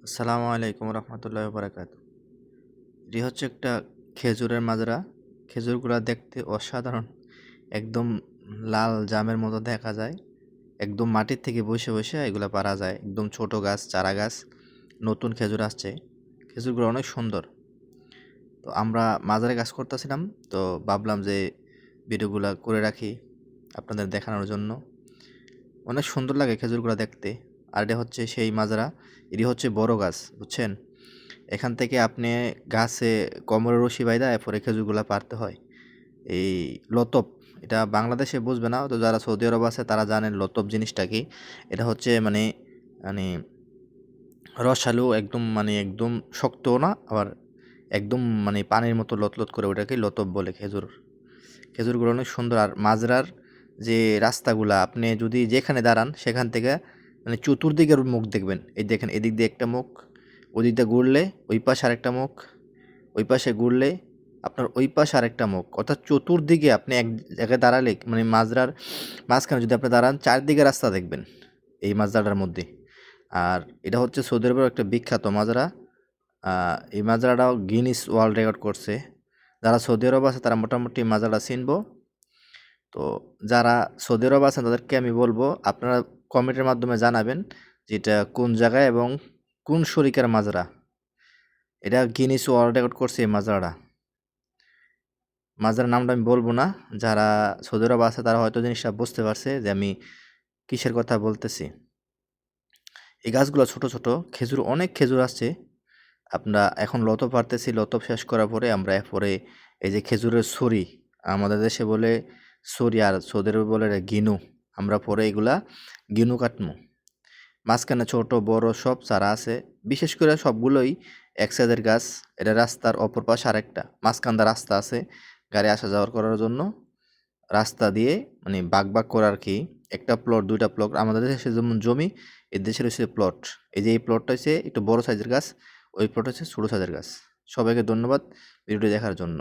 আসসালামু আলাইকুম রহমতুল্লাহ বারাকাত। এটি হচ্ছে একটা খেজুরের মাজরা। খেজুরগুলা দেখতে অসাধারণ, একদম লাল জামের মতো দেখা যায়। একদম মাটির থেকে বসে বসে এগুলা পারা যায়। একদম ছোট গাছ, চারা গাছ, নতুন খেজুর আসছে। খেজুরগুলো অনেক সুন্দর। তো আমরা মাজারে কাজ করতেছিলাম, তো ভাবলাম যে ভিডিওগুলা করে রাখি আপনাদের দেখানোর জন্য। অনেক সুন্দর লাগে খেজুরগুলো দেখতে। আর এটা হচ্ছে সেই মাজরা। এটি হচ্ছে বড় গাছ, বুঝছেন? এখান থেকে আপনি গাছে কোমরে রশি বাইন্ধা এরপরে খেজুরগুলা পাড়তে হয়। এই লতব, এটা বাংলাদেশে বুঝবে না, তো যারা সৌদি আরব আছে তারা জানেন লতব জিনিসটা কি। এটা হচ্ছে মানে মানে রসালো, একদম একদম শক্তও না, আবার একদম পানির মতো লতলত করে, ওটাকে লতব বলে। খেজুরগুলো অনেক সুন্দর। আর মাজরার যে রাস্তাগুলা, আপনি যদি যেখানে দাঁড়ান সেখান থেকে চতুর্দিকের মুখ দেখবেন। এই দেখেন, এদিক দিয়ে একটা মুখ, ওই দিক দিয়ে ঘুরলে ওই পাশে আরেকটা মুখ, ওই পাশে ঘুরলে আপনার ওই পাশে আরেকটা মুখ, অর্থাৎ চতুর্দিকে আপনি এক জায়গায় দাঁড়ালে মাজরার মাঝখানে যদি আপনি দাঁড়ান, চারদিকে রাস্তা দেখবেন এই মাজরাটার মধ্যে। আর এটা হচ্ছে সৌদি আরবের একটা বিখ্যাত মাজরা। এই মাজরাটাও গিনিস ওয়ার্ল্ড রেকর্ড করছে। যারা সৌদি আরব আছে তারা মোটামুটি মাজরাটা চিনবো। তো যারা সৌদি আরব আছেন তাদেরকে আমি বলবো, আপনারা কমেন্টের মাধ্যমে জানাবেন যে এটা কোন জায়গায় এবং কোন শরিকের মাজরা। এটা গিনিস ওয়ার্ল্ড রেকর্ড করছে এই মাজরাটা। মাজরার নামটা আমি বলবো না। যারা সৌদি আরব আছে তারা হয়তো জিনিসটা বুঝতে পারছে যে আমি কিসের কথা বলতেছি। এই গাছগুলো ছোট ছোট, খেজুর অনেক খেজুর আসছে। আমরা এখন লতব পারতেছি, লতব শেষ করার পরে আমরা এরপরে এই যে খেজুরের ছড়ি, আমাদের দেশে বলে ছড়ি আর সৌদি আরবে বলে গিনু, আমরা পরে এগুলা গিনু কাটমু। মাঝখানে ছোট বড় সব চারা আছে, বিশেষ করে সবগুলোই এক সাইজের গাছ। এটা রাস্তার অপর পাশে আরেকটা, মাঝখানটা রাস্তা আছে গাড়ি আসা যাওয়ার করার জন্য। রাস্তা দিয়ে বাগ বাগ করে আর কি, একটা প্লট দুইটা প্লট। আমাদের দেশে যেমন জমি, এই দেশের হচ্ছে প্লট। এই যে এই প্লটটা হচ্ছে একটু বড় সাইজের গাছ, ওই প্লট হচ্ছে ছোটো সাইজের গাছ। সবাইকে ধন্যবাদ ভিডিওটি দেখার জন্য।